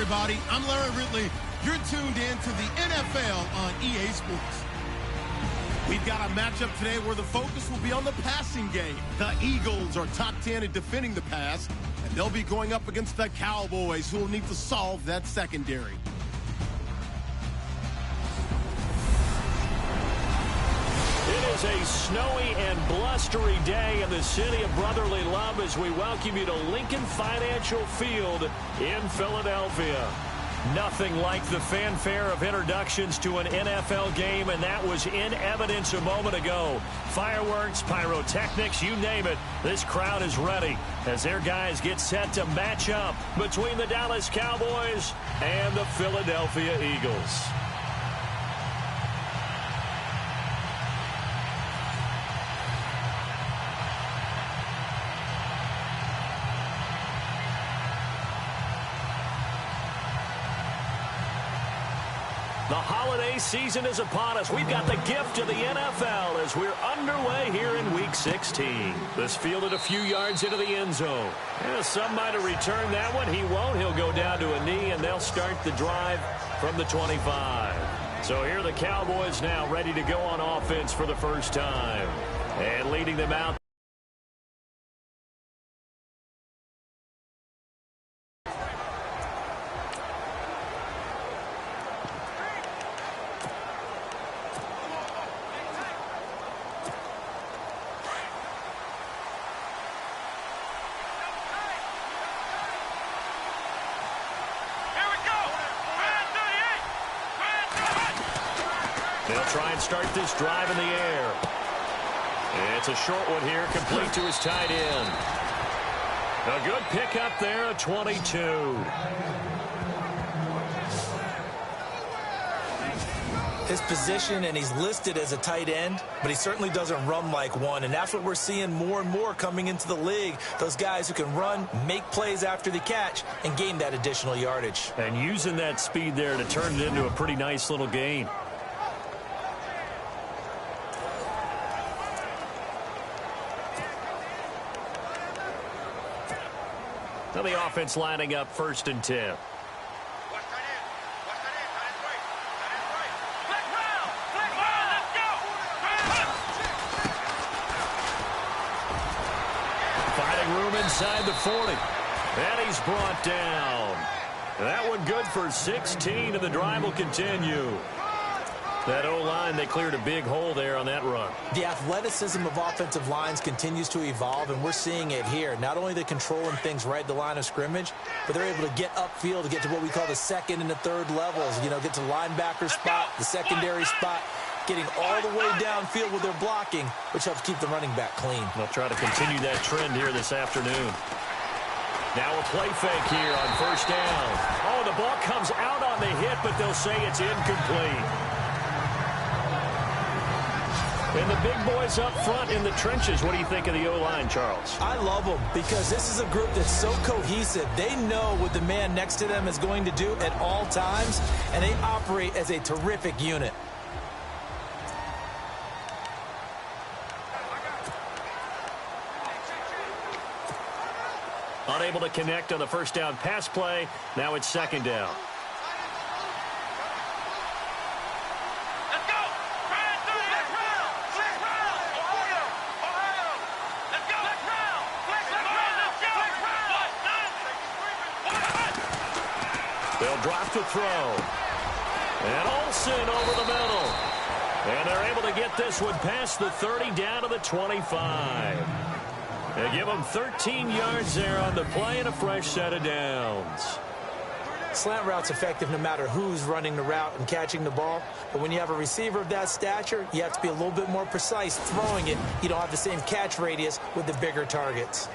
everybody. I'm Larry Ridley. You're tuned in to the NFL on EA Sports. We've got a matchup today where the focus will be on the passing game. The Eagles are top 10 at defending the pass, and they'll be going up against the Cowboys, who will need to solve that secondary. It is a snowy and blustery day in the city of brotherly love as we welcome you to Lincoln Financial Field in Philadelphia. Nothing like the fanfare of introductions to an NFL game, and that was in evidence a moment ago. Fireworks, pyrotechnics, you name it. This crowd is ready as their guys get set to match up between the Dallas Cowboys and the Philadelphia Eagles. The holiday season is upon us. We've got the gift of the NFL as we're underway here in Week 16. This fielded a few yards into the end zone. Yeah, some might have returned that one. He won't. He'll go down to a knee, and they'll start the drive from the 25. So here are the Cowboys now ready to go on offense for the first time. And leading them out. They'll try and start this drive in the air. It's a short one here, complete to his tight end. A good pickup there, a 22. His position, and he's listed as a tight end, but he certainly doesn't run like one, and that's what we're seeing more and more coming into the league. Those guys who can run, make plays after the catch, and gain that additional yardage. And using that speed there to turn it into a pretty nice little gain. Now the offense lining up 1st and 10. Finding room inside the 40. And he's brought down. That one good for 16, and the drive will continue. That O-line, they cleared a big hole there on that run. The athleticism of offensive lines continues to evolve, and we're seeing it here. Not only are they controlling things right at the line of scrimmage, but they're able to get upfield to get to what we call the second and the third levels. You know, get to linebacker spot, the secondary spot, getting all the way downfield with their blocking, which helps keep the running back clean. They'll try to continue that trend here this afternoon. Now a play fake here on 1st down. Oh, the ball comes out on the hit, but they'll say it's incomplete. And the big boys up front in the trenches. What do you think of the O-line, Charles? I love them because this is a group that's so cohesive. They know what the man next to them is going to do at all times, and they operate as a terrific unit. Unable to connect on the 1st down pass play. Now it's 2nd down. They'll drop to throw. And Olsen over the middle. And they're able to get this one past the 30 down to the 25. They give them 13 yards there on the play and a fresh set of downs. Slant route's effective no matter who's running the route and catching the ball. But when you have a receiver of that stature, you have to be a little bit more precise throwing it. You don't have the same catch radius with the bigger targets.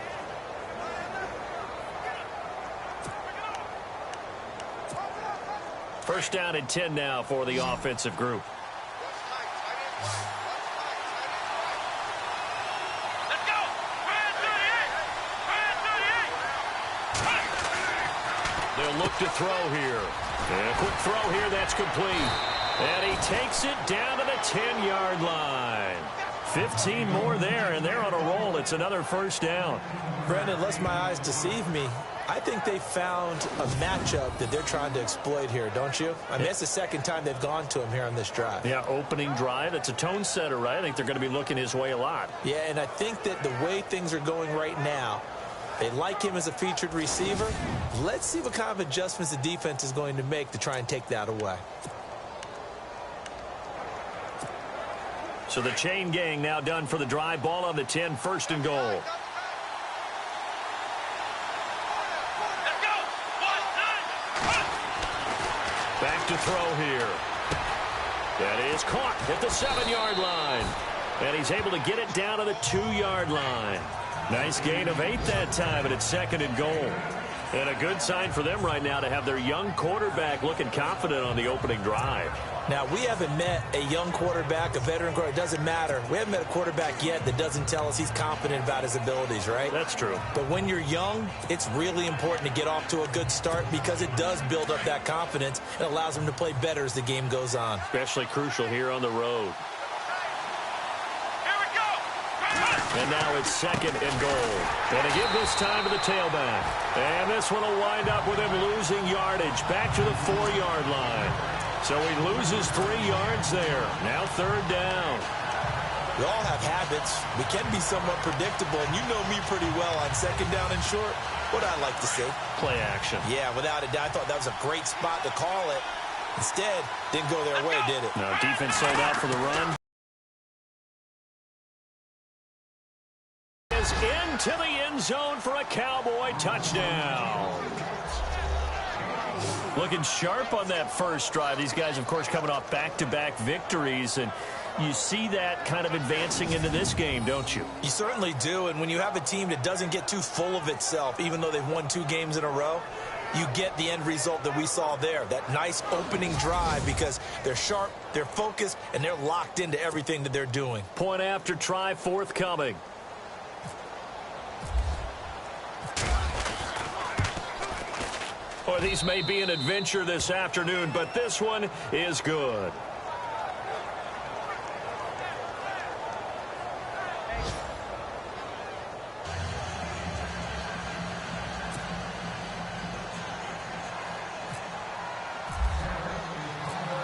First down and 10 now for the offensive group. They'll look to throw here. And a quick throw here, that's complete. And he takes it down to the 10-yard line. 15 more there, and they're on a roll. It's another 1st down. Brendan, unless my eyes deceive me, I think they found a matchup that they're trying to exploit here, don't you? I mean, it's the second time they've gone to him here on this drive. Yeah, opening drive. It's a tone setter, right? I think they're going to be looking his way a lot. Yeah, and I think that the way things are going right now, they like him as a featured receiver. Let's see what kind of adjustments the defense is going to make to try and take that away. So the chain gang now done for the drive. Ball on the 10, first and goal. Back to throw here. That is caught at the 7-yard line. And he's able to get it down to the 2-yard line. Nice gain of 8 that time, and it's second and goal. And a good sign for them right now to have their young quarterback looking confident on the opening drive. Now, we haven't met a young quarterback, a veteran quarterback. It doesn't matter. We haven't met a quarterback yet that doesn't tell us he's confident about his abilities, right? That's true. But when you're young, it's really important to get off to a good start because it does build up that confidence. It allows him to play better as the game goes on. Especially crucial here on the road. And now it's second and goal. And to give this time to the tailback. And this one will wind up with him losing yardage back to the 4-yard line. So he loses 3 yards there. Now third down. We all have habits. We can be somewhat predictable, and you know me pretty well on second down and short. What I like to say? Play action. Yeah, without a doubt. I thought that was a great spot to call it. Instead, didn't go their way, did it? No, defense sold out for the run. Into the end zone for a Cowboy touchdown. Looking sharp on that first drive. These guys, of course, coming off back-to-back victories, and you see that kind of advancing into this game, don't you? You certainly do, and when you have a team that doesn't get too full of itself, even though they've won 2 games in a row, you get the end result that we saw there, that nice opening drive, because they're sharp, they're focused, and they're locked into everything that they're doing. Point after try forthcoming. Or these may be an adventure this afternoon, but this one is good.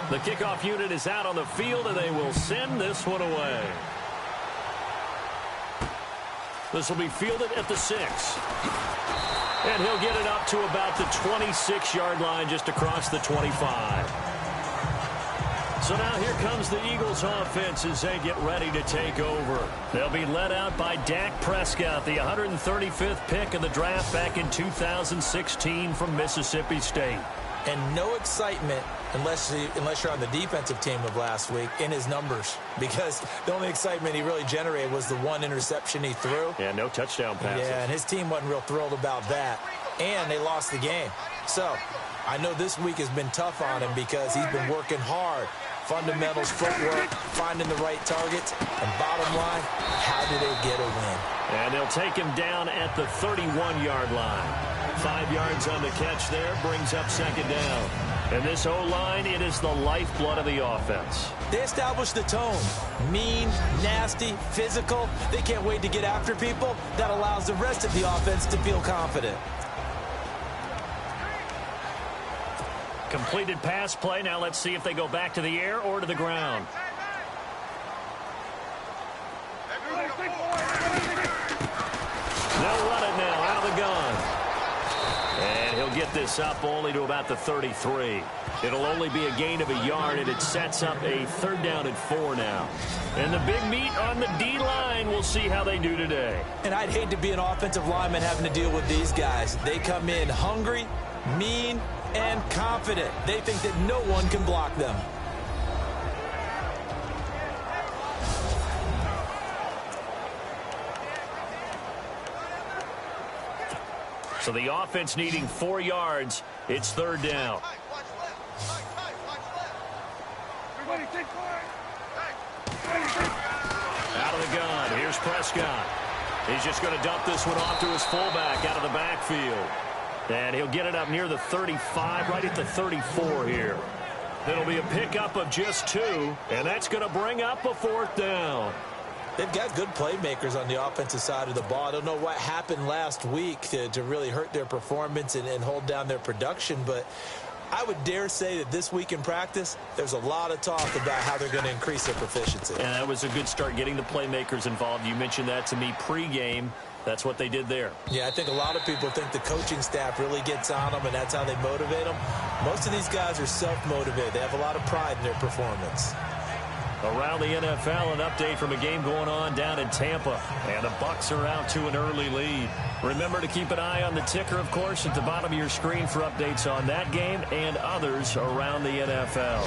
The kickoff unit is out on the field, and they will send this one away. This will be fielded at the 6. And he'll get it up to about the 26-yard line, just across the 25. So now here comes the Eagles offense as they get ready to take over. They'll be led out by Dak Prescott, the 135th pick of the draft back in 2016 from Mississippi State. And no excitement unless you're on the defensive team of last week in his numbers, because the only excitement he really generated was the 1 interception he threw. Yeah, no touchdown passes. Yeah, and his team wasn't real thrilled about that. And they lost the game. So I know this week has been tough on him because he's been working hard. Fundamentals, footwork, finding the right targets. And bottom line, how do they get a win? And they'll take him down at the 31-yard line. 5 yards on the catch there, brings up second down. And this O-line, it is the lifeblood of the offense. They establish the tone. Mean, nasty, physical. They can't wait to get after people. That allows the rest of the offense to feel confident. Completed pass play. Now let's see if they go back to the air or to the ground. They'll run it now out of the gun. And he'll get this up only to about the 33. It'll only be a gain of a yard, and it sets up a third down and 4 now. And the big meat on the D-line, we'll see how they do today. And I'd hate to be an offensive lineman having to deal with these guys. They come in hungry, mean, and confident. They think that no one can block them. So the offense needing 4 yards. It's third down. Out of the gun. Here's Prescott. He's just going to dump this one off to his fullback out of the backfield. And he'll get it up near the 35, right at the 34 here. It'll be a pickup of just 2, and that's going to bring up a 4th down. They've got good playmakers on the offensive side of the ball. I don't know what happened last week to really hurt their performance and hold down their production, but I would dare say that this week in practice, there's a lot of talk about how they're going to increase their proficiency. And that was a good start, getting the playmakers involved. You mentioned that to me pregame. That's what they did there. Yeah, I think a lot of people think the coaching staff really gets on them, and that's how they motivate them. Most of these guys are self-motivated. They have a lot of pride in their performance. Around the NFL, an update from a game going on down in Tampa. And the Bucs are out to an early lead. Remember to keep an eye on the ticker, of course, at the bottom of your screen for updates on that game and others around the NFL.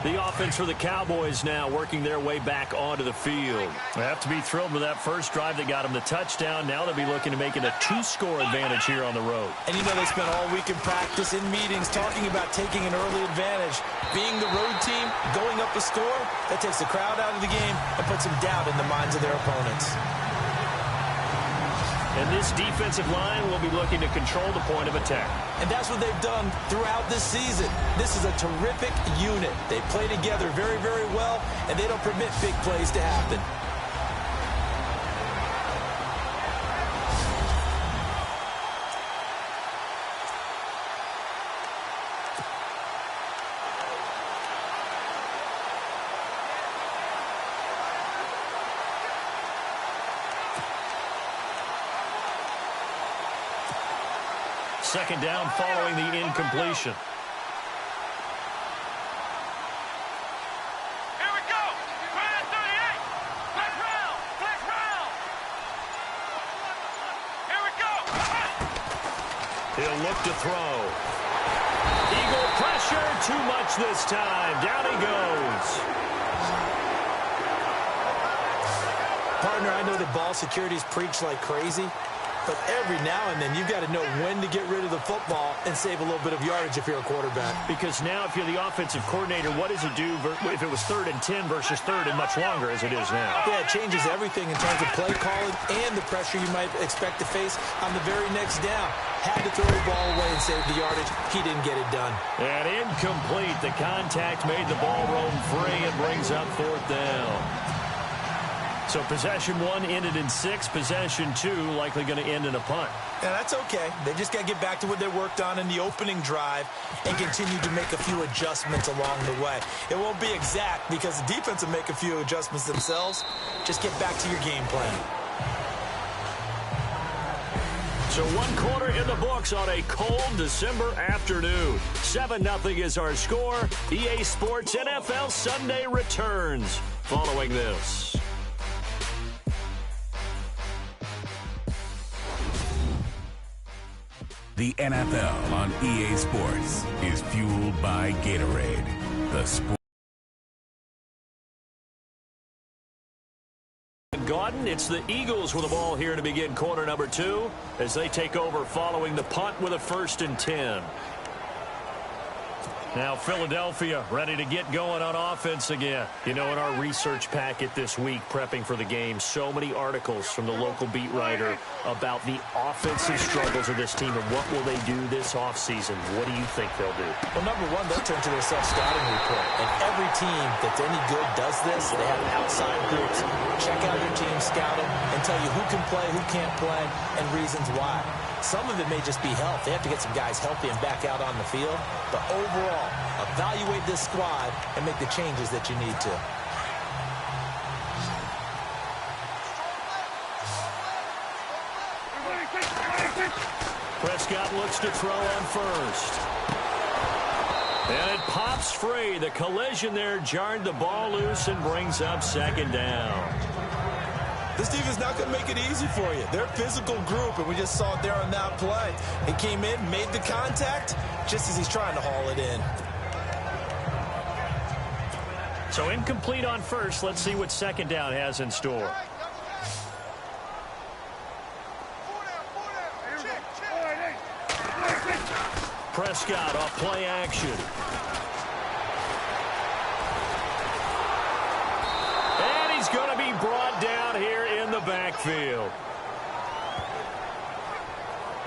The offense for the Cowboys now working their way back onto the field. They have to be thrilled with that first drive that got them the touchdown. Now they'll be looking to make it a 2-score advantage here on the road. And you know they spent all week in practice, in meetings, talking about taking an early advantage. Being the road team, going up a score, that takes the crowd out of the game and puts some doubt in the minds of their opponents. And this defensive line will be looking to control the point of attack. And that's what they've done throughout this season. This is a terrific unit. They play together very, very well, and they don't permit big plays to happen. Second down following the incompletion. Here we go. Right at 38. Flash round. Flash round. Here we go. He'll look to throw. Eagle pressure. Too much this time. Down he goes. Partner, I know the ball security is preached like crazy, but every now and then you've got to know when to get rid of the football and save a little bit of yardage if you're a quarterback. Because now if you're the offensive coordinator, what does it do if it was 3rd and 10 versus 3rd and much longer as it is now? Yeah, it changes everything in terms of play calling and the pressure you might expect to face on the very next down. Had to throw the ball away and save the yardage. He didn't get it done. And incomplete. The contact made the ball roam free and brings up 4th down. So possession 1 ended in 6. Possession 2 likely going to end in a punt. Yeah, that's okay. They just got to get back to what they worked on in the opening drive and continue to make a few adjustments along the way. It won't be exact because the defense will make a few adjustments themselves. Just get back to your game plan. So 1 quarter in the books on a cold December afternoon. 7-0 is our score. EA Sports NFL Sunday returns following this. The NFL on EA Sports is fueled by Gatorade, the sport. Gordon, it's the Eagles with the ball here to begin quarter number 2 as they take over following the punt with a 1st and 10. Now Philadelphia ready to get going on offense again. You know, in our research packet this week, prepping for the game, so many articles from the local beat writer about the offensive struggles of this team and what will they do this offseason. What do you think they'll do? Well, number one, they'll turn to their self-scouting report. And every team that's any good does this. They have outside groups. Check out their team, scout them, and tell you who can play, who can't play, and reasons why. Some of it may just be health. They have to get some guys healthy and back out on the field. But overall, evaluate this squad and make the changes that you need to. Prescott looks to throw on 1st. And it pops free. The collision there jarred the ball loose and brings up 2nd down. This defense not going to make it easy for you. They're a physical group, and we just saw it there on that play. He came in, made the contact, just as he's trying to haul it in. So incomplete on 1st. Let's see what 2nd down has in store. Prescott off play action. And he's going to be brought down here in the backfield.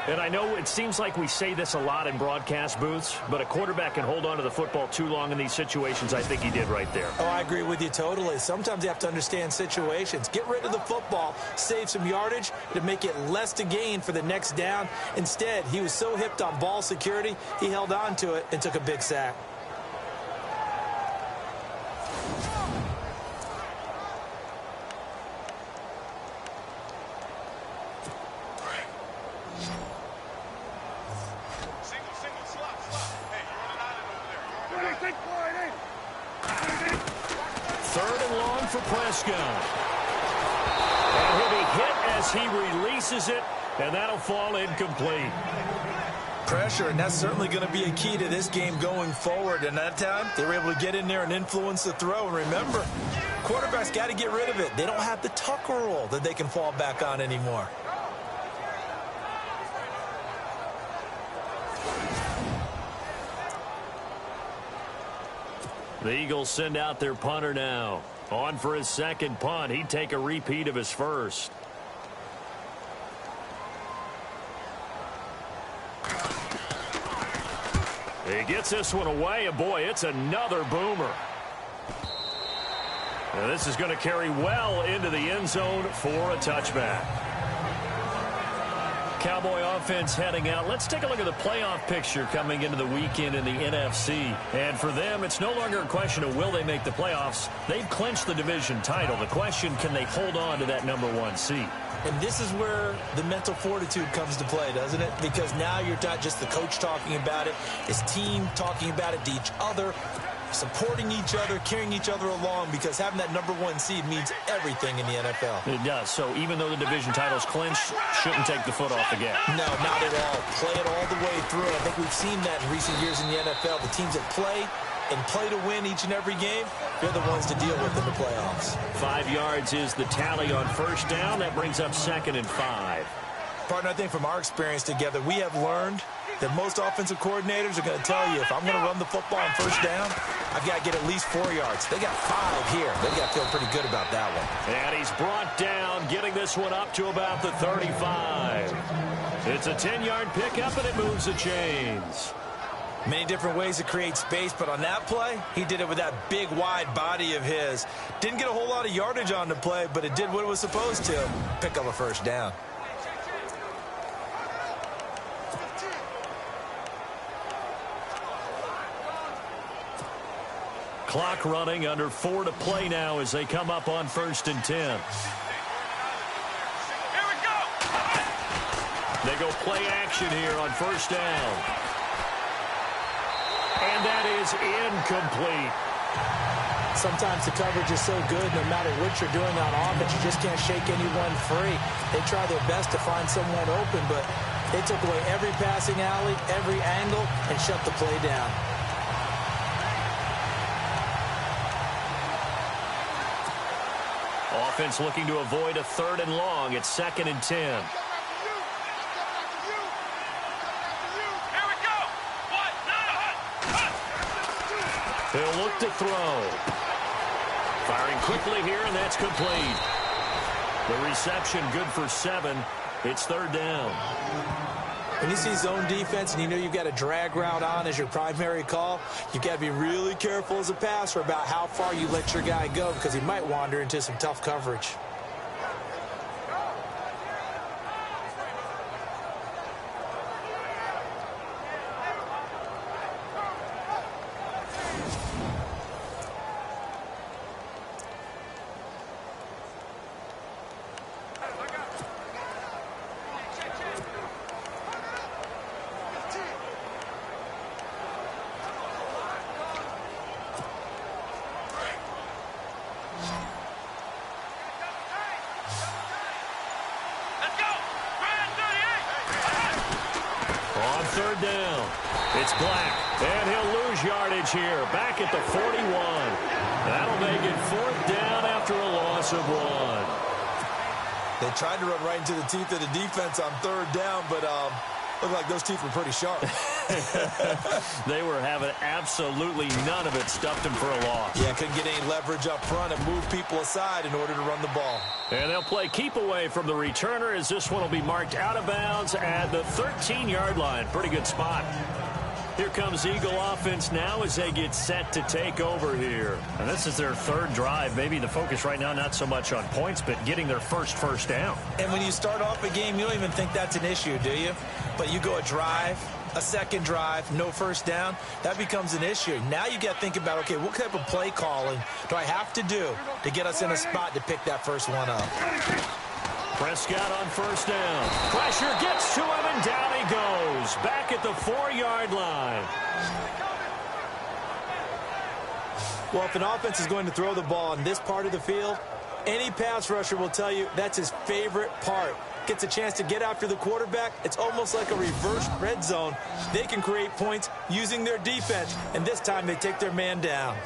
And I know it seems like we say this a lot in broadcast booths, but a quarterback can hold on to the football too long in these situations. I think he did right there. Oh, I agree with you totally. Sometimes you have to understand situations. Get rid of the football, save some yardage to make it less to gain for the next down. Instead, he was so hipped on ball security, he held on to it and took a big sack. Third and long for Prescott. And he'll be hit as he releases it, and that'll fall incomplete. Pressure, and that's certainly going to be a key to this game going forward. And that time, they were able to get in there and influence the throw. And remember, quarterbacks got to get rid of it. They don't have the tuck rule that they can fall back on anymore. The Eagles send out their punter now. On for his second punt. He'd take a repeat of his first. He gets this one away, and boy, it's another boomer. Now this is going to carry well into the end zone for a touchback. Cowboy offense heading out. Let's take a look at the playoff picture coming into the weekend in the NFC. And for them, it's no longer a question of will they make the playoffs. They've clinched the division title. The question, can they hold on to that #1 seed? And this is where the mental fortitude comes to play, doesn't it? Because now you're not just the coach talking about it, his team talking about it to each other, supporting each other, carrying each other along, because having that #1 seed means everything in the NFL. It does. So even though the division title's clinched, shouldn't take the foot off the gas. No, not at all. Play it all the way through. I think we've seen that in recent years in the NFL. The teams that play and play to win each and every game, they're the ones to deal with in the playoffs. 5 yards is the tally on first down. That brings up 2nd and 5. Partner, I think from our experience together, we have learned that most offensive coordinators are going to tell you, if I'm going to run the football on first down, I've got to get at least 4 yards. They got 5 here. They got to feel pretty good about that one. And he's brought down, getting this one up to about the 35. It's a 10-yard pickup, and it moves the chains. Many different ways to create space, but on that play, he did it with that big, wide body of his. Didn't get a whole lot of yardage on the play, but it did what it was supposed to, pick up a first down. Clock running, under 4 to play now as they come up on 1st and 10. Here we go. They go play action here on first down. And that is incomplete. Sometimes the coverage is so good, no matter what you're doing on offense, you just can't shake anyone free. They try their best to find someone open, but they took away every passing alley, every angle, and shut the play down. Offense looking to avoid a 3rd and long. It's 2nd and 10. Here we go. One, He'll look to throw. Firing quickly here, and that's complete. The reception good for 7. It's 3rd down. When you see zone defense and you know you've got a drag route on as your primary call, you've got to be really careful as a passer about how far you let your guy go, because he might wander into some tough coverage. On 3rd down, it's Black, and he'll lose yardage here, back at the 41. That'll make it 4th down after a loss of 1. They tried to run right into the teeth of the defense on 3rd down, but Looked like those teeth were pretty sharp. They were having absolutely none of it. Stuffed him for a loss. Yeah, couldn't get any leverage up front and move people aside in order to run the ball. And they'll play keep away from the returner as this one will be marked out of bounds at the 13-yard line. Pretty good spot. Here comes Eagle offense now as they get set to take over here. And this is their third drive. Maybe the focus right now not so much on points, but getting their first down. And when you start off a game, you don't even think that's an issue, do you? But you go a drive, a second drive, no first down, that becomes an issue. Now you got to think about, okay, what type of play calling do I have to do to get us in a spot to pick that first one up? Prescott on first down. Pressure gets to him, and down he goes. Back at the 4-yard line. Well, if an offense is going to throw the ball in this part of the field, any pass rusher will tell you that's his favorite part. Gets a chance to get after the quarterback. It's almost like a reverse red zone. They can create points using their defense, and this time they take their man down.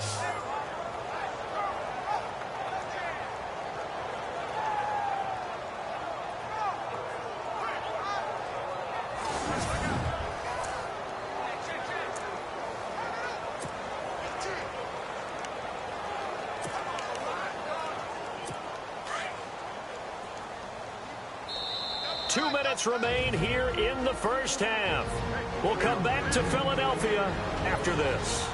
Remain here in the first half. We'll come back to Philadelphia after this.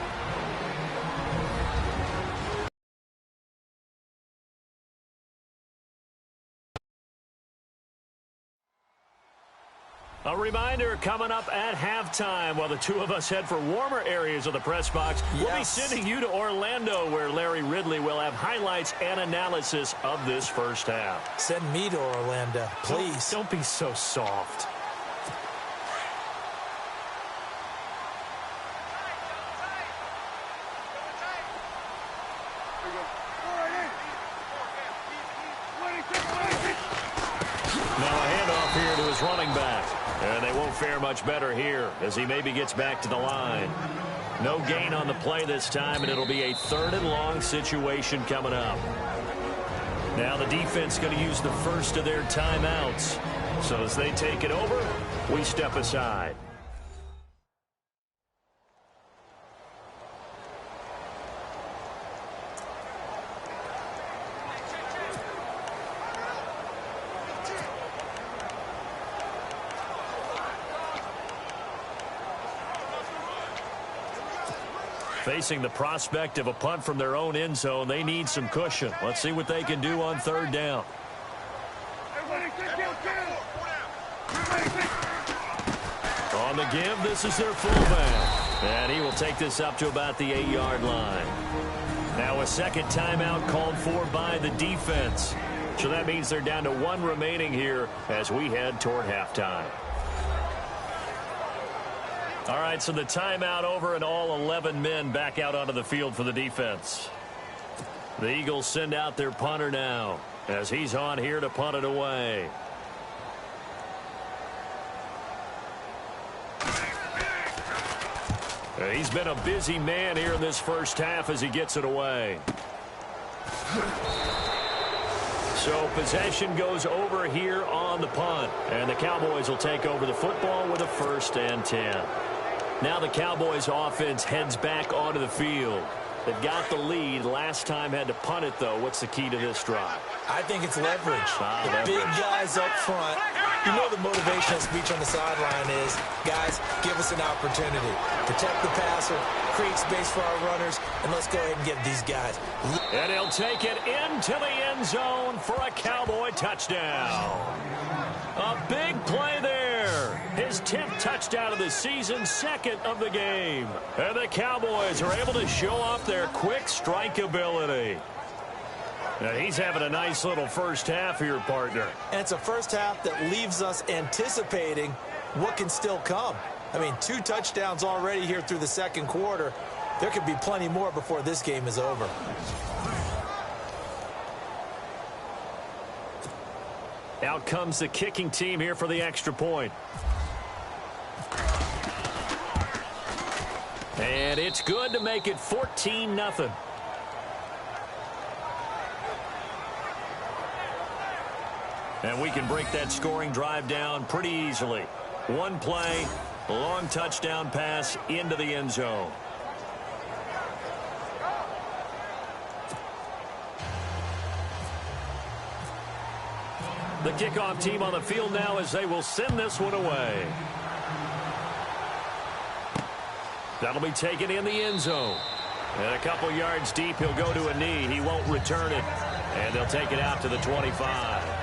A reminder coming up at halftime while the two of us head for warmer areas of the press box. Yes. We'll be sending you to Orlando where Larry Ridley will have highlights and analysis of this first half. Send me to Orlando, please. Don't be so soft. Now a handoff here to his running back. And they won't fare much better here as he maybe gets back to the line. No gain on the play this time, and it'll be a 3rd and long situation coming up. Now the defense going to use the first of their timeouts. So as they take it over, we step aside. Facing the prospect of a punt from their own end zone, they need some cushion. Let's see what they can do on 3rd down. On the give, this is their fullback. And he will take this up to about the 8-yard line. Now a second timeout called for by the defense. So that means they're down to 1 remaining here as we head toward halftime. All right, so the timeout over and all 11 men back out onto the field for the defense. The Eagles send out their punter now as he's on here to punt it away. He's been a busy man here in this first half as he gets it away. So possession goes over here on the punt, and the Cowboys will take over the football with a 1st and 10. Now the Cowboys offense heads back onto the field. They've got the lead. Last time had to punt it, though. What's the key to this drive? I think it's leverage. The big guys up front. You know the motivational speech on the sideline is, guys, give us an opportunity. Protect the passer, create space for our runners, and let's go ahead and get these guys. And he'll take it into the end zone for a Cowboy touchdown. A big play there. His 10th touchdown of the season, 2nd of the game. And the Cowboys are able to show off their quick strike ability. Now he's having a nice little first half here, partner. And it's a first half that leaves us anticipating what can still come. I mean, 2 touchdowns already here through the 2nd quarter. There could be plenty more before this game is over. Out comes the kicking team here for the extra point. And it's good to make it 14-0. And we can break that scoring drive down pretty easily. One play, long touchdown pass into the end zone. The kickoff team on the field now as they will send this one away. That'll be taken in the end zone. And a couple yards deep, he'll go to a knee. He won't return it. And they'll take it out to the 25.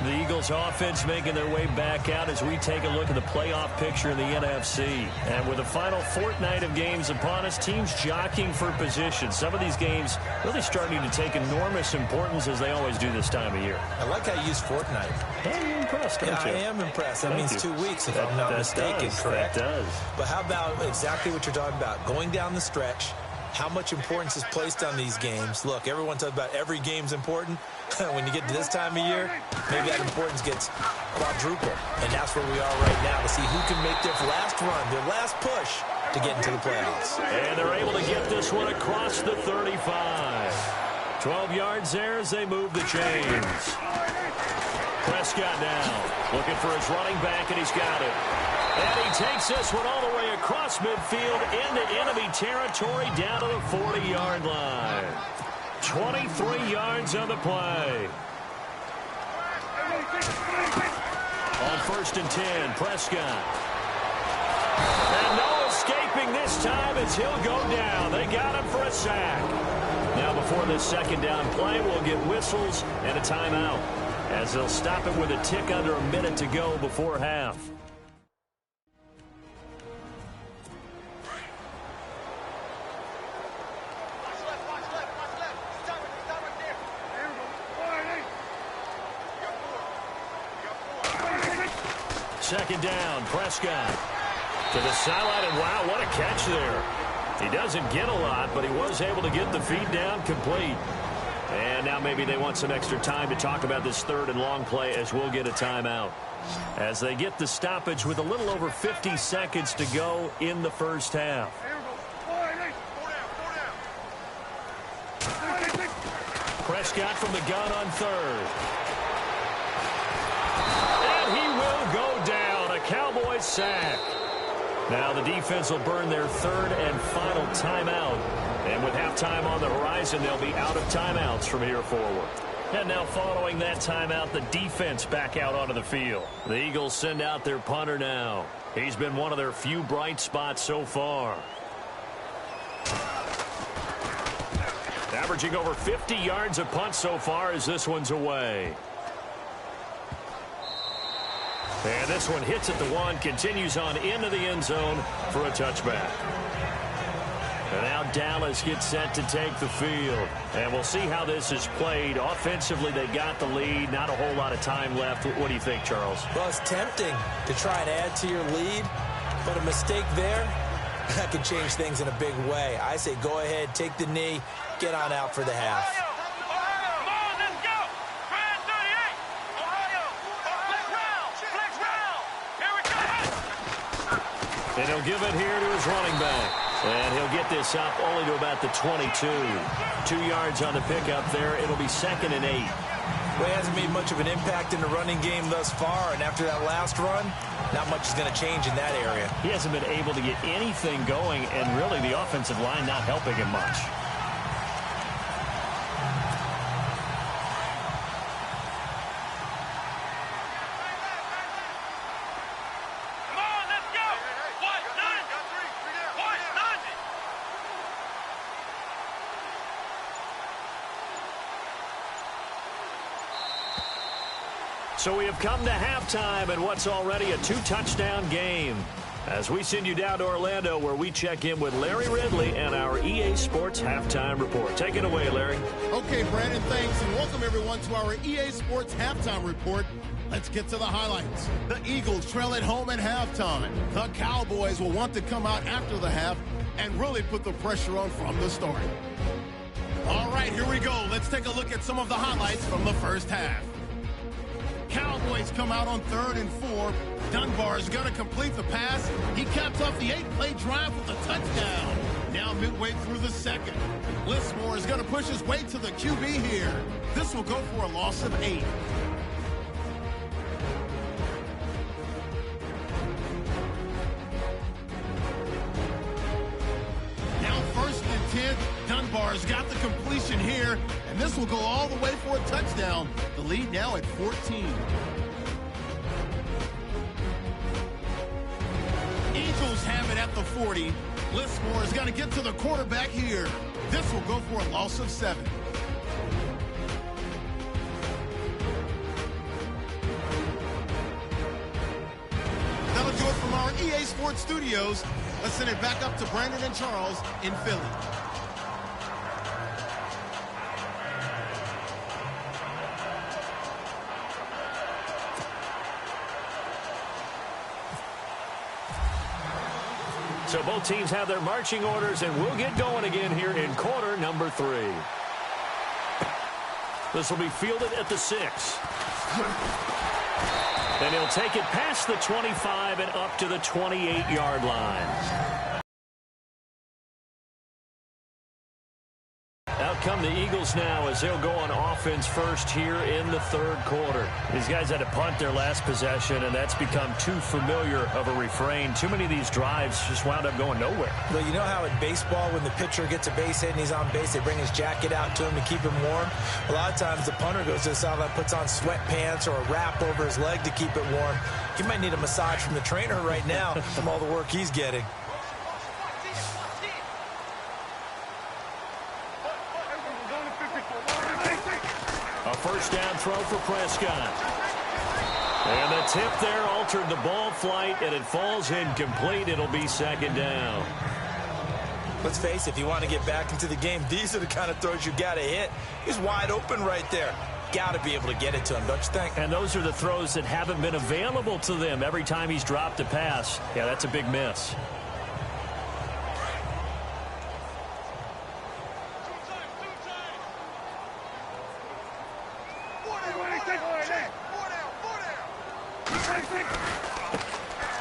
The Eagles offense making their way back out as we take a look at the playoff picture in the NFC. And with the final fortnight of games upon us, teams jockeying for position. Some of these games really starting to take enormous importance as they always do this time of year. I like how you use fortnight. You're impressed, aren't you? I am impressed. That means 2 weeks, if I'm not mistaken, correct? That does. But how about exactly what you're talking about? Going down the stretch, how much importance is placed on these games. Look, everyone talks about every game's important. When you get to this time of year, maybe that importance gets quadruple. And that's where we are right now to see who can make their last run, their last push to get into the playoffs. And they're able to get this one across the 35. 12 yards there as they move the chains. Prescott now looking for his running back, and he's got it. And he takes this one all the way across midfield into enemy territory down to the 40-yard line. 23 yards on the play. On 1st and 10, Prescott. And no escaping this time as he'll go down. They got him for a sack. Now before this second down play, we'll get whistles and a timeout as they'll stop it with a tick under a minute to go before half. Second down, Prescott to the sideline, and wow, what a catch there. He doesn't get a lot, but he was able to get the feed down complete. And now maybe they want some extra time to talk about this third and long play as we'll get a timeout. As they get the stoppage with a little over 50 seconds to go in the first half. Prescott from the gun on third. And he will go down. A Cowboys sack. Now the defense will burn their third and final timeout. And with halftime on the horizon, they'll be out of timeouts from here forward. And now following that timeout, the defense back out onto the field. The Eagles send out their punter now. He's been one of their few bright spots so far. Averaging over 50 yards a punt so far as this one's away. And this one hits at the one, continues on into the end zone for a touchback. And now Dallas gets set to take the field. And we'll see how this is played. Offensively, they got the lead. Not a whole lot of time left. What do you think, Charles? Well, it's tempting to try and add to your lead, but a mistake there, that could change things in a big way. I say go ahead, take the knee, get on out for the half. And he'll give it here to his running back. And he'll get this up only to about the 22. 2 yards on the pickup there. It'll be 2nd and 8. Well, he hasn't made much of an impact in the running game thus far, and after that last run, not much is going to change in that area. He hasn't been able to get anything going, and really the offensive line not helping him much. So we have come to halftime and what's already a 2-touchdown game. As we send you down to Orlando where we check in with Larry Ridley and our EA Sports Halftime Report. Take it away, Larry. Okay, Brandon, thanks, and welcome everyone to our EA Sports Halftime Report. Let's get to the highlights. The Eagles trail at home at halftime. The Cowboys will want to come out after the half and really put the pressure on from the start. All right, here we go. Let's take a look at some of the highlights from the first half. Cowboys come out on 3rd and 4. Dunbar is going to complete the pass. He caps off the 8-play drive with a touchdown. Now midway through the second. Lismore is going to push his way to the QB here. This will go for a loss of 8. completion here, and this will go all the way for a touchdown. The lead now at 14. Eagles have it at the 40. Lismore is going to get to the quarterback here. This will go for a loss of 7. That'll do it from our EA Sports Studios. Let's send it back up to Brandon and Charles in Philly. So both teams have their marching orders, and we'll get going again here in quarter number 3. This will be fielded at the 6. And he'll take it past the 25 and up to the 28-yard line. Out come the Eagles now as they'll go on offense first here in the third quarter. These guys had to punt their last possession, and that's become too familiar of a refrain. Too many of these drives just wound up going nowhere. Well, you know how in baseball when the pitcher gets a base hit and he's on base, they bring his jacket out to him to keep him warm? A lot of times the punter goes to the sideline, puts on sweatpants or a wrap over his leg to keep it warm. He might need a massage from the trainer right now from all the work he's getting. A first down throw for Prescott. And the tip there altered the ball flight, and it falls incomplete. It'll be second down. Let's face it, if you want to get back into the game, these are the kind of throws you got to hit. He's wide open right there. Got to be able to get it to him, don't you think? And those are the throws that haven't been available to them every time he's dropped a pass. Yeah, that's a big miss.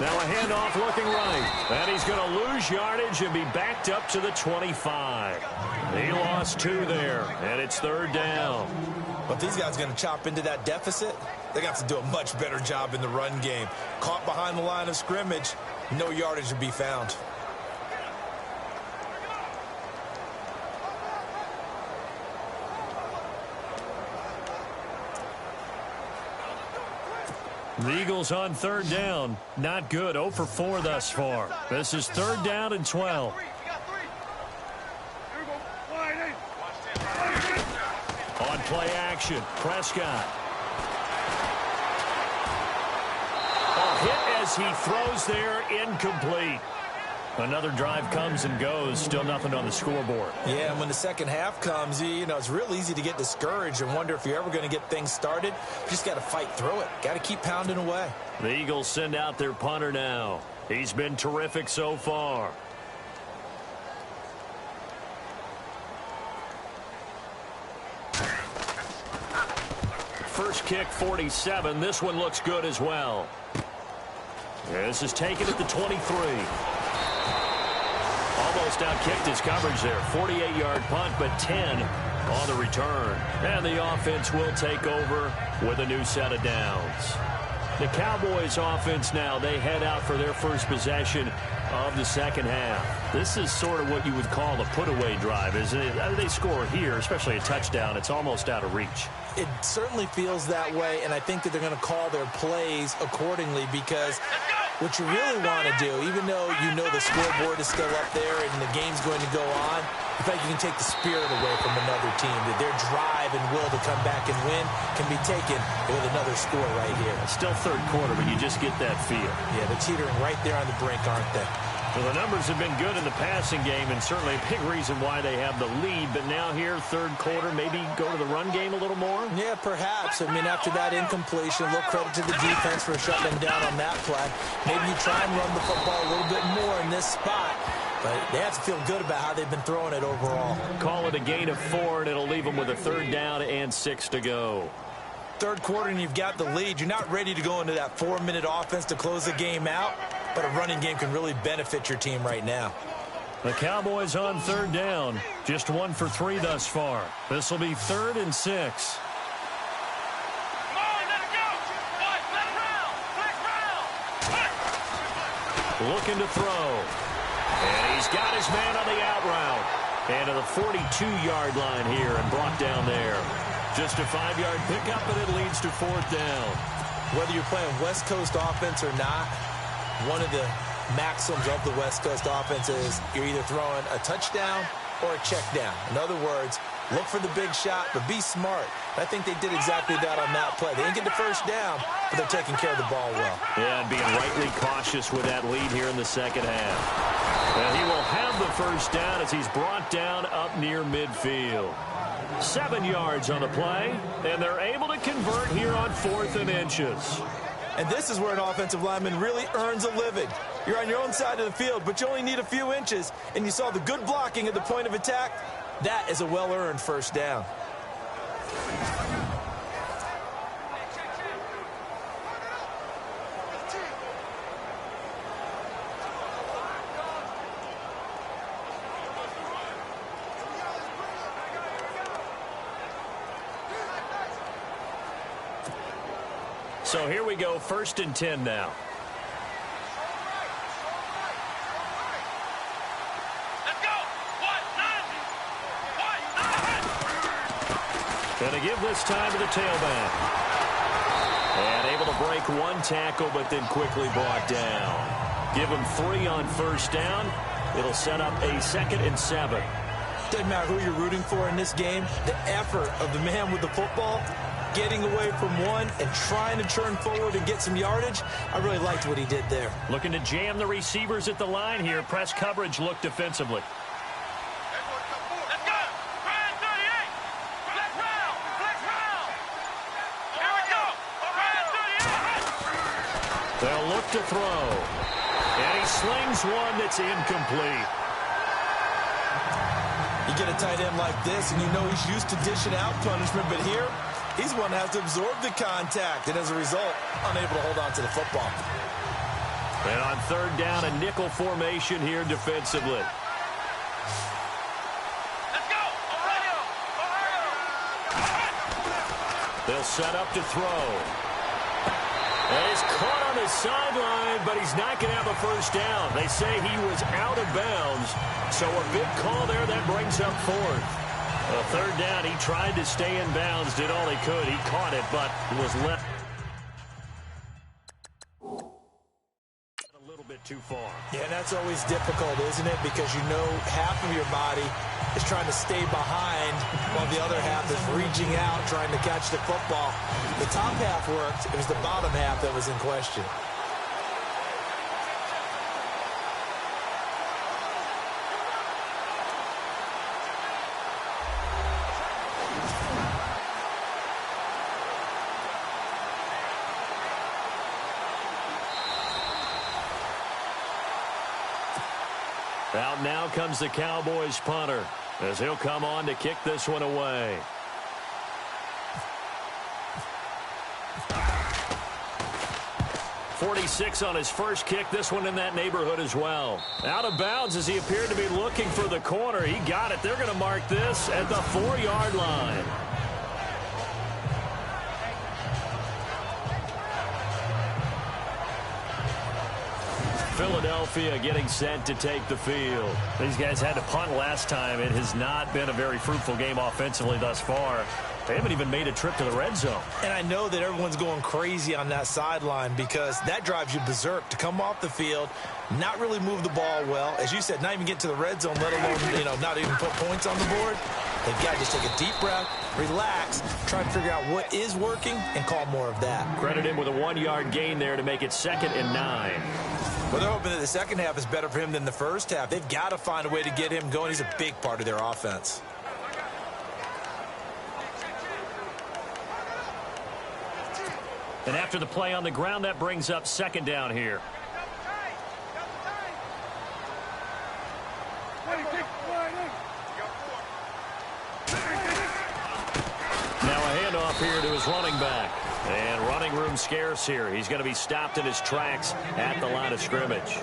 Now a handoff looking right. And he's going to lose yardage and be backed up to the 25. He lost 2 there, and it's third down. But these guys are going to chop into that deficit. They got to do a much better job in the run game. Caught behind the line of scrimmage, no yardage to be found. The Eagles on third down. Not good. 0 for 4 thus far. This is third down and 12. On play action, Prescott. A hit as he throws there, incomplete. Another drive comes and goes. Still nothing on the scoreboard. Yeah, and when the second half comes, you know, it's real easy to get discouraged and wonder if you're ever going to get things started. You just got to fight through it. Got to keep pounding away. The Eagles send out their punter now. He's been terrific so far. First kick, 47. This one looks good as well. This is taken at the 23. Almost outkicked his coverage there. 48-yard punt, but 10 on the return. And the offense will take over with a new set of downs. The Cowboys offense now, they head out for their first possession of the second half. This is sort of what you would call a put-away drive, isn't it? They score here, especially a touchdown. It's almost out of reach. It certainly feels that way, and I think that they're going to call their plays accordingly because what you really want to do, even though you know the scoreboard is still up there and the game's going to go on, in fact, you can take the spirit away from another team, that their drive and will to come back and win can be taken with another score right here. It's still third quarter, but you just get that feel. Yeah, they're teetering right there on the brink, aren't they? Well, the numbers have been good in the passing game, and certainly a big reason why they have the lead. But now here, third quarter, maybe go to the run game a little more? Yeah, perhaps. I mean, after that incompletion, a little credit to the defense for shutting them down on that play. Maybe you try and run the football a little bit more in this spot. But they have to feel good about how they've been throwing it overall. Call it a gain of 4, and it'll leave them with a third down and 6 to go. Third quarter, and you've got the lead. You're not ready to go into that 4-minute offense to close the game out. But a running game can really benefit your team right now. The Cowboys on third down. Just 1 for 3 thus far. This will be 3rd and 6. Looking to throw. And he's got his man on the out route. And to the 42-yard line here and brought down there. Just a 5-yard pickup, and it leads to 4th down. Whether you're playing West Coast offense or not, one of the maxims of the West Coast offense is you're either throwing a touchdown or a check down. In other words, look for the big shot, but be smart. I think they did exactly that on that play. They didn't get the first down, but they're taking care of the ball well. Yeah, and being rightly cautious with that lead here in the second half. And he will have the first down as he's brought down up near midfield. 7 yards on the play, and they're able to convert here on 4th and inches. And this is where an offensive lineman really earns a living. You're on your own side of the field, but you only need a few inches, and you saw the good blocking at the point of attack. That is a well-earned first down. So here we go, 1st and 10 now. Going to give this time to the tailback. And able to break one tackle, but then quickly brought down. Give him 3 on first down. It'll set up a 2nd and 7. Doesn't matter who you're rooting for in this game. The effort of the man with the football, getting away from one and trying to turn forward and get some yardage, I really liked what he did there. Looking to jam the receivers at the line here. Press coverage look defensively. They'll look to throw. And he slings one that's incomplete. You get a tight end like this, and you know he's used to dishing out punishment, but here, he's one that has to absorb the contact, and as a result, unable to hold on to the football. And on 3rd down, a nickel formation here defensively. Let's go! They'll set up to throw. And he's caught on the sideline, but he's not going to have a first down. They say he was out of bounds, so a big call there that brings up 4th. 3rd down, he tried to stay in bounds, did all he could. He caught it, but was left a little bit too far. Yeah, and that's always difficult, isn't it? Because you know half of your body is trying to stay behind while the other half is reaching out, trying to catch the football. The top half worked. It was the bottom half that was in question. Out now comes the Cowboys punter as he'll come on to kick this one away. .46 on his first kick. This one in that neighborhood as well. Out of bounds as he appeared to be looking for the corner. He got it. They're going to mark this at the 4-yard line. Philadelphia getting set to take the field. These guys had to punt last time. It has not been a very fruitful game offensively thus far. They haven't even made a trip to the red zone. And I know that everyone's going crazy on that sideline because that drives you berserk to come off the field, not really move the ball well. As you said, not even get to the red zone, let alone, not even put points on the board. They've got to just take a deep breath, relax, try to figure out what is working, and call more of that. Credit him with a 1-yard gain there to make it 2nd and 9. Well, they're hoping that the second half is better for him than the first half. They've got to find a way to get him going. He's a big part of their offense. And after the play on the ground, that brings up 2nd down here. Now a handoff here to his running back. And running room scarce here. He's going to be stopped in his tracks at the line of scrimmage.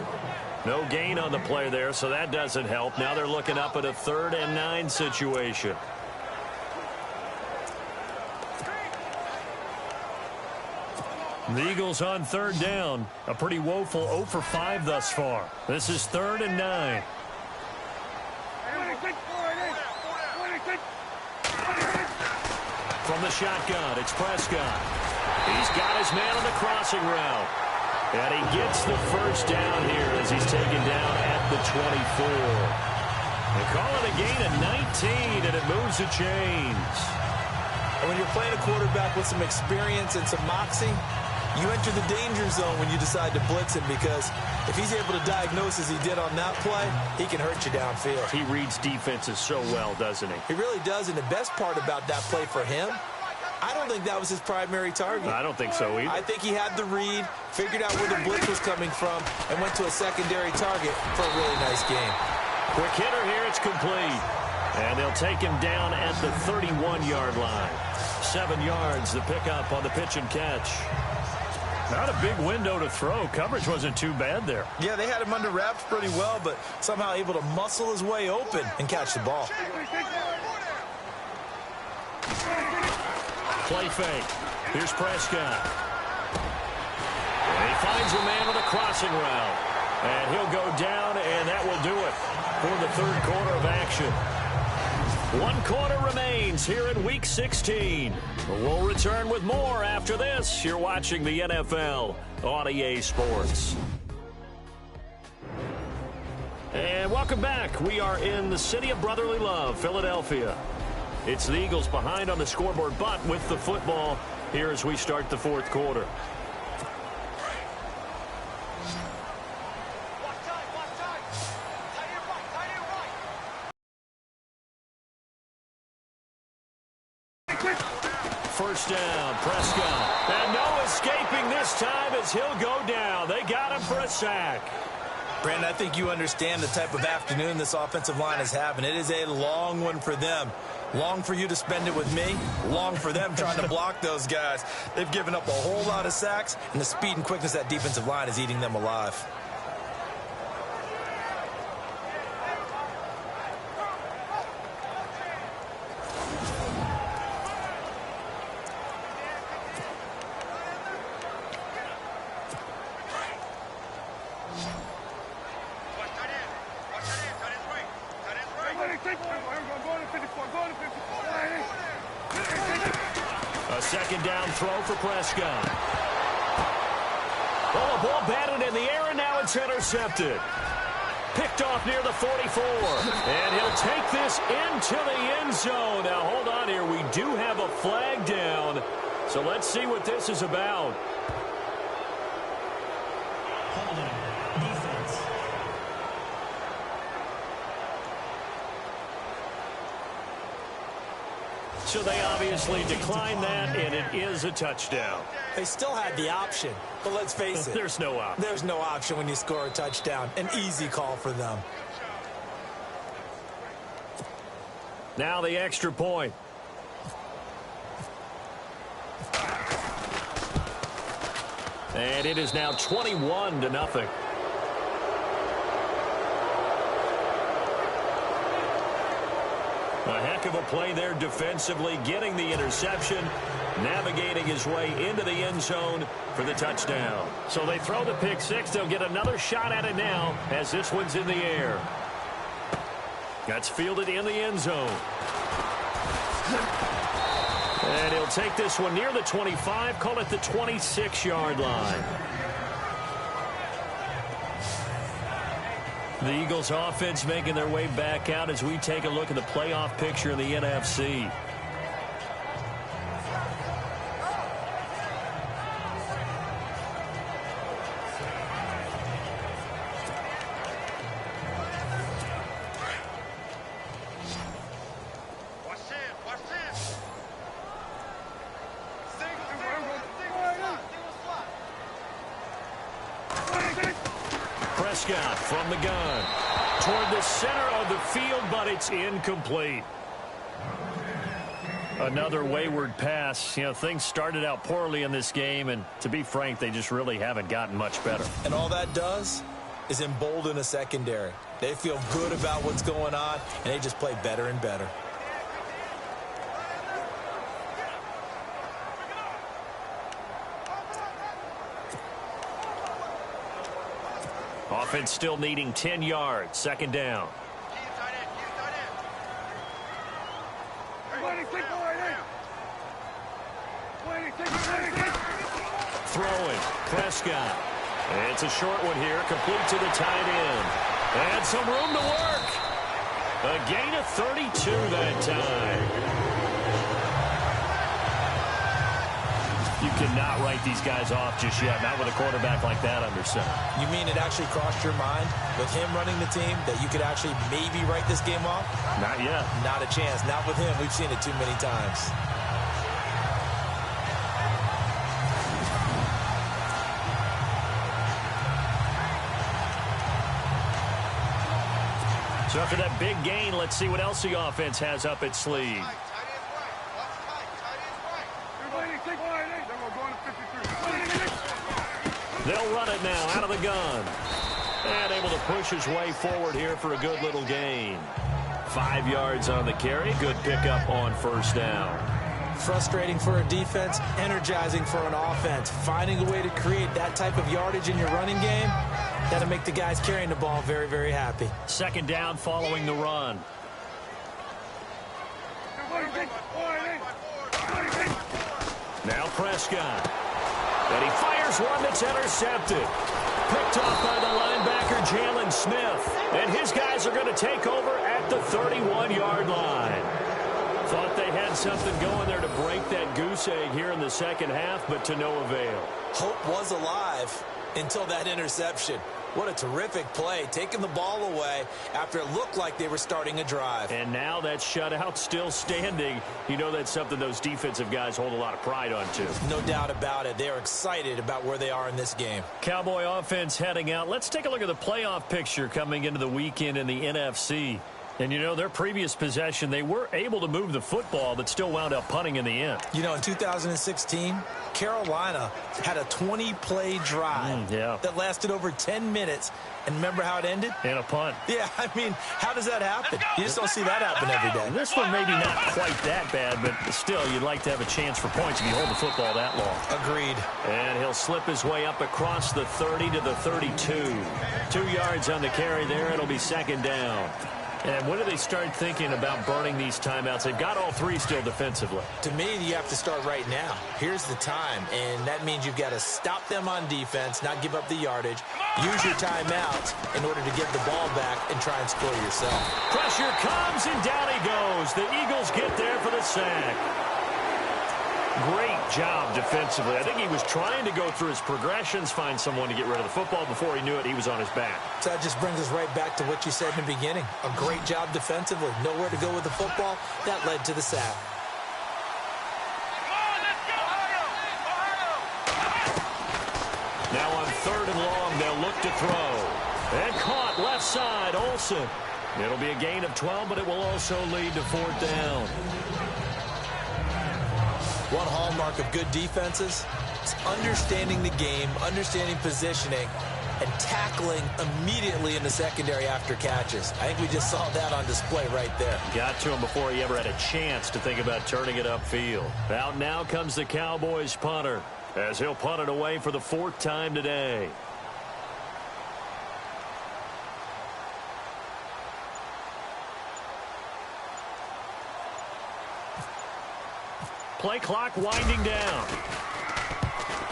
No gain on the play there, so that doesn't help. Now they're looking up at a 3rd and 9 situation. The Eagles on 3rd down. A pretty woeful 0 for 5 thus far. This is 3rd and 9. From the shotgun, it's Prescott. He's got his man on the crossing route. And he gets the first down here as he's taken down at the 24. They call it a gain of 19, and it moves the chains. And when you're playing a quarterback with some experience and some moxie, you enter the danger zone when you decide to blitz him, because if he's able to diagnose as he did on that play, he can hurt you downfield. He reads defenses so well, doesn't he? He really does, and the best part about that play for him, I don't think that was his primary target. I don't think so either. I think he had the read, figured out where the blitz was coming from, and went to a secondary target for a really nice game. Quick hitter here, it's complete. And they'll take him down at the 31-yard line. 7 yards, the pickup on the pitch and catch. Not a big window to throw. Coverage wasn't too bad there. Yeah, they had him under wraps pretty well, but somehow able to muscle his way open and catch the ball. Play fake. Here's Prescott. And he finds a man on the crossing route. And he'll go down, and that will do it for the third quarter of action. 1 quarter remains here in Week 16. We'll return with more after this. You're watching the NFL on EA Sports. And welcome back. We are in the city of brotherly love, Philadelphia. It's the Eagles behind on the scoreboard, but with the football here as we start the fourth quarter. First down, Prescott. And no escaping this time as he'll go down. They got him for a sack. Brandon, I think you understand the type of afternoon this offensive line is having. It is a long one for them. Long for you to spend it with me. Long for them trying to block those guys. They've given up a whole lot of sacks, and the speed and quickness of that defensive line is eating them alive. A second down throw for Prescott. Oh, the ball batted in the air, and now it's intercepted. Picked off near the 44. And he'll take this into the end zone. Now, hold on here. We do have a flag down. So let's see what this is about. So they obviously declined that, and it is a touchdown. They still had the option, but let's face it. There's no option. There's no option when you score a touchdown. An easy call for them. Now the extra point. And it is now 21-0. A heck of a play there defensively, getting the interception, navigating his way into the end zone for the touchdown. So they throw the pick six. They'll get another shot at it now as this one's in the air. That's fielded in the end zone. And he'll take this one near the 25, call it the 26-yard line. The Eagles offense making their way back out as we take a look at the playoff picture in the NFC. Prescott from the gun toward the center of the field, but it's incomplete. Another wayward pass. You know, things started out poorly in this game, and to be frank, they just really haven't gotten much better. And all that does is embolden a secondary. They feel good about what's going on, and they just play better and better. Offense still needing 10 yards. Second down. Prescott. It's a short one here, complete to the tight end. And some room to work. A gain of 32 that time. You cannot write these guys off just yet, not with a quarterback like that under center. You mean it actually crossed your mind with him running the team that you could actually maybe write this game off? Not yet. Not a chance. Not with him. We've seen it too many times. So after that big gain, let's see what else the offense has up its sleeve. They'll run it now out of the gun. And able to push his way forward here for a good little gain. 5 yards on the carry. Good pickup on first down. Frustrating for a defense, energizing for an offense. Finding a way to create that type of yardage in your running game, that'll make the guys carrying the ball very, very happy. Second down following the run. Now Prescott. And he fires one that's intercepted. Picked off by the linebacker, Jalen Smith. And his guys are going to take over at the 31-yard line. Thought they had something going there to break that goose egg here in the second half, but to no avail. Hope was alive until that interception. What a terrific play, taking the ball away after it looked like they were starting a drive. And now that shutout still standing. You know that's something those defensive guys hold a lot of pride on, too. No doubt about it. They're excited about where they are in this game. Cowboy offense heading out. Let's take a look at the playoff picture coming into the weekend in the NFC. And, you know, their previous possession, they were able to move the football, but still wound up punting in the end. You know, in 2016, Carolina had a 20-play drive that lasted over 10 minutes. And remember how it ended? And a punt. Yeah, I mean, how does that happen? You just don't see that happen every day. This one maybe not quite that bad, but still, you'd like to have a chance for points if you hold the football that long. Agreed. And he'll slip his way up across the 30 to the 32. 2 yards on the carry there. It'll be second down. And when do they start thinking about burning these timeouts? They've got all three still defensively. To me, you have to start right now. Here's the time, and that means you've got to stop them on defense, not give up the yardage, use your timeouts in order to get the ball back and try and score yourself. Pressure comes, and down he goes. The Eagles get there for the sack. Great job defensively. I think he was trying to go through his progressions, find someone to get rid of the football. Before he knew it, he was on his back. So that just brings us right back to what you said in the beginning. A great job defensively. Nowhere to go with the football. That led to the sack. Now on third and long, they'll look to throw. And caught left side, Olsen. It'll be a gain of 12, but it will also lead to fourth down. One hallmark of good defenses is understanding the game, understanding positioning, and tackling immediately in the secondary after catches. I think we just saw that on display right there. Got to him before he ever had a chance to think about turning it upfield. Out now comes the Cowboys punter, as he'll punt it away for the fourth time today. Play clock winding down.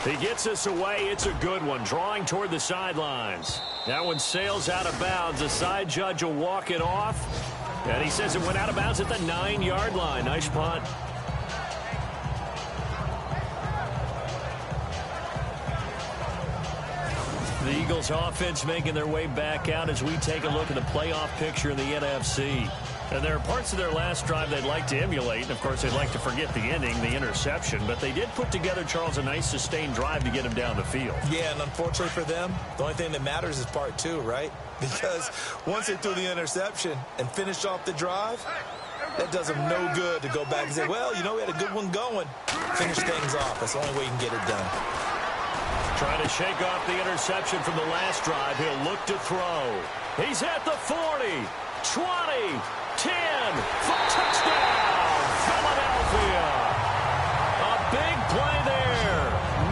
He gets us away. It's a good one. Drawing toward the sidelines. That one sails out of bounds. The side judge will walk it off. And he says it went out of bounds at the 9-yard line. Nice punt. The Eagles offense making their way back out as we take a look at the playoff picture in the NFC. And there are parts of their last drive they'd like to emulate. And, of course, they'd like to forget the ending, the interception. But they did put together, Charles, a nice sustained drive to get him down the field. Yeah, and unfortunately for them, the only thing that matters is part two, right? Because once they threw the interception and finished off the drive, that does them no good to go back and say, well, you know, we had a good one going. Finish things off. That's the only way you can get it done. Trying to shake off the interception from the last drive. He'll look to throw. He's at the 40, 20, 10, for touchdown, Philadelphia. A big play there,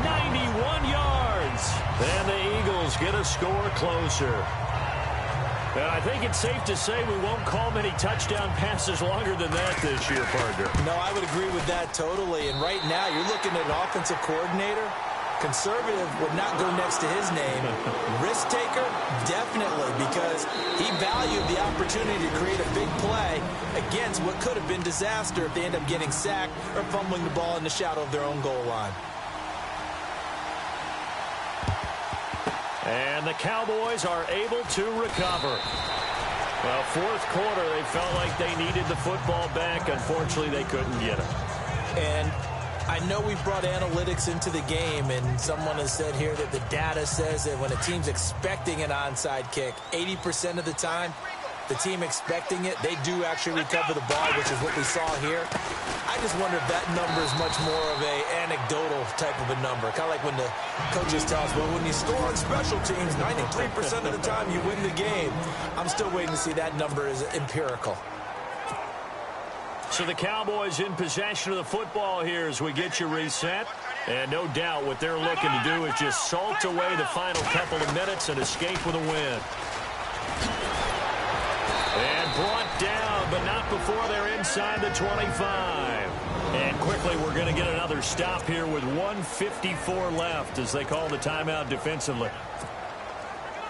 91 yards. And the Eagles get a score closer. And I think it's safe to say we won't call many touchdown passes longer than that this year, partner. No, I would agree with that totally. And right now, you're looking at an offensive coordinator Conservative would not go next to his name. Risk taker, definitely, because he valued the opportunity to create a big play against what could have been disaster if they end up getting sacked or fumbling the ball in the shadow of their own goal line. And the Cowboys are able to recover. Well, fourth quarter, they felt like they needed the football back. Unfortunately, they couldn't get it. And I know we brought analytics into the game, and someone has said here that the data says that when a team's expecting an onside kick, 80% of the time, the team expecting it, they do actually recover the ball, which is what we saw here. I just wonder if that number is much more of a anecdotal type of a number. Kind of like when the coaches tell us, well, when you score on special teams, 93% of the time you win the game. I'm still waiting to see that number is empirical. So the Cowboys in possession of the football here as we get you reset. And no doubt what they're looking to do is just salt away the final couple of minutes and escape with a win. And brought down, but not before they're inside the 25. And quickly we're going to get another stop here with 1:54 left as they call the timeout defensively.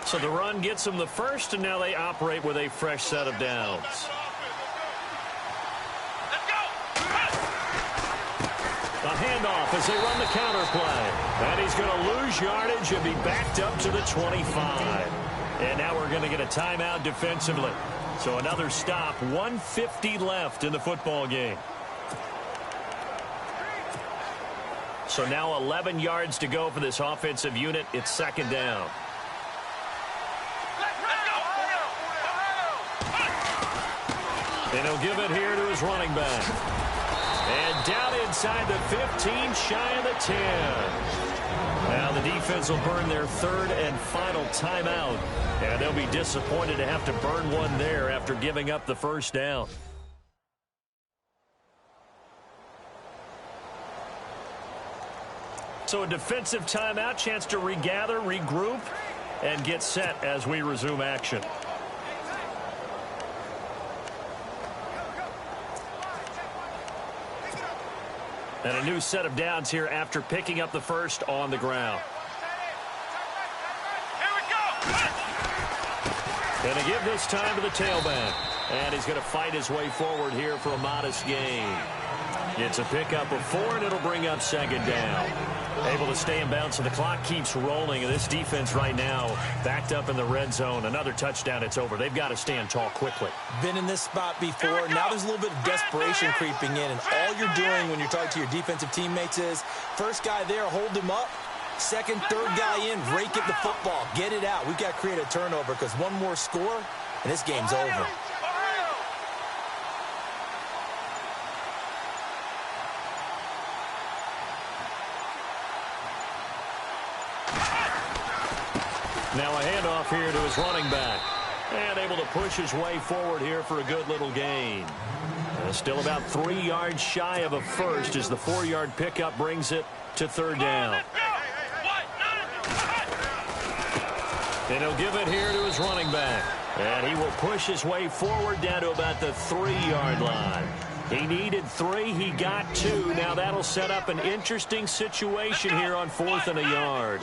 So the run gets them the first, and now they operate with a fresh set of downs. A handoff as they run the counter play. And he's going to lose yardage and be backed up to the 25. And now we're going to get a timeout defensively. So another stop, 1:50 left in the football game. So now 11 yards to go for this offensive unit. It's second down. And he'll give it here to his running back. And down inside the 15, shy of the 10. Now the defense will burn their third and final timeout. And they'll be disappointed to have to burn one there after giving up the first down. So a defensive timeout, chance to regather, regroup, and get set as we resume action. And a new set of downs here after picking up the first on the ground. Going to give this time to the tailback. And he's going to fight his way forward here for a modest gain. It's a pickup of 4, and it'll bring up second down. Able to stay in bounds, so the clock keeps rolling. And this defense right now backed up in the red zone. Another touchdown, it's over. They've got to stand tall quickly. Been in this spot before. Now there's a little bit of desperation creeping in. And all you're doing when you're talking to your defensive teammates is, first guy there, hold him up. Second, third guy in, rake at the football. Get it out. We've got to create a turnover because one more score, and this game's over. Now a handoff here to his running back. And able to push his way forward here for a good little gain. Still about 3 yards shy of a first as the 4-yard pickup brings it to third down. And he'll give it here to his running back. And he will push his way forward down to about the 3-yard line. He needed 3. He got 2. Now that'll set up an interesting situation here on 4th and a yard.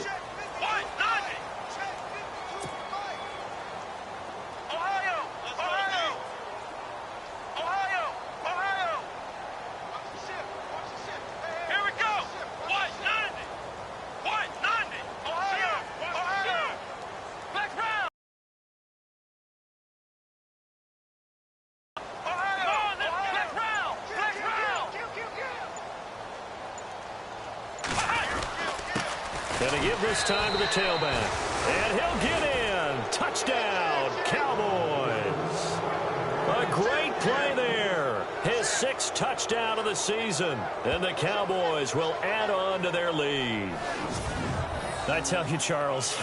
Going to give this time to the tailback. And he'll get in. Touchdown, Cowboys. A great play there. His 6th touchdown of the season. And the Cowboys will add on to their lead. I tell you, Charles,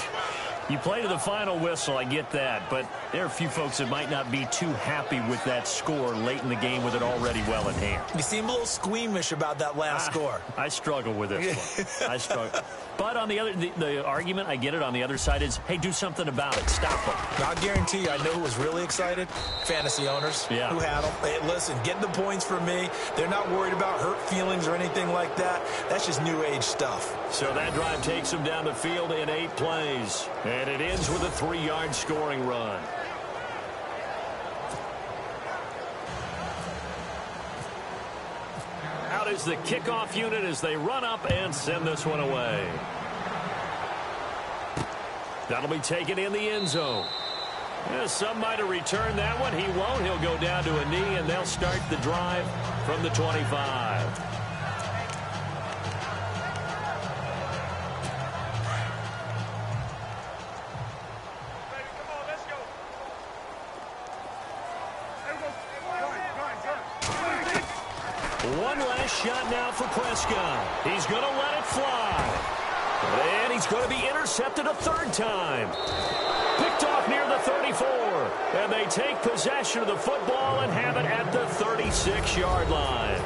You play to the final whistle, I get that, but there are a few folks that might not be too happy with that score late in the game with it already well in hand. You seem a little squeamish about that last score. I struggle with this one. I struggle. But on the argument, I get it, on the other side is, hey, do something about it. Stop them. I'll guarantee you, I know who was really excited. Fantasy owners who had them. Hey, listen, get the points for me. They're not worried about hurt feelings or anything like that. That's just new age stuff. So that drive takes them down the field in 8 plays. And it ends with a 3-yard scoring run. Out is the kickoff unit as they run up and send this one away. That'll be taken in the end zone. Some might have returned that one. He won't. He'll go down to a knee, and they'll start the drive from the 25. One last shot now for Prescott. He's going to let it fly. And he's going to be intercepted a 3rd time. Picked off near the 34. And they take possession of the football and have it at the 36-yard line.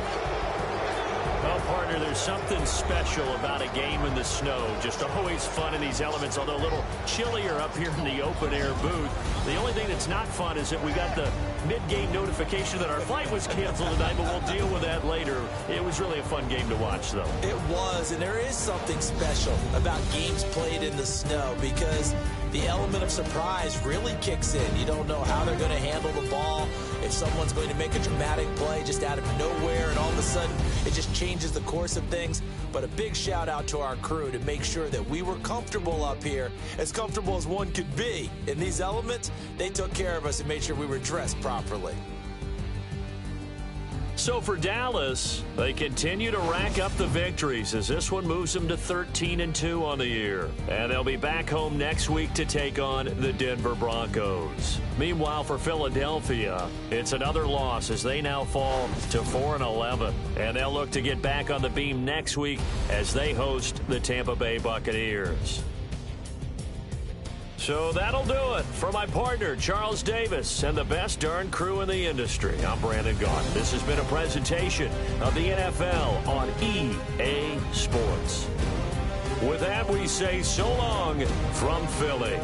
Well, partner, there's something special about a game in the snow. Just always fun in these elements, although a little chillier up here in the open-air booth. The only thing that's not fun is that we got the mid-game notification that our flight was canceled tonight, but we'll deal with that later. It was really a fun game to watch, though. It was, and there is something special about games played in the snow because the element of surprise really kicks in. You don't know how they're going to handle the ball, if someone's going to make a dramatic play just out of nowhere, and all of a sudden it just changes the course of things. But a big shout out to our crew to make sure that we were comfortable up here, as comfortable as one could be. In these elements, they took care of us and made sure we were dressed properly. So for Dallas, they continue to rack up the victories as this one moves them to 13-2 on the year. And they'll be back home next week to take on the Denver Broncos. Meanwhile, for Philadelphia, it's another loss as they now fall to 4-11. And they'll look to get back on the beam next week as they host the Tampa Bay Buccaneers. So that'll do it for my partner, Charles Davis, and the best darn crew in the industry. I'm Brandon Gaudin. This has been a presentation of the NFL on EA Sports. With that, we say so long from Philly.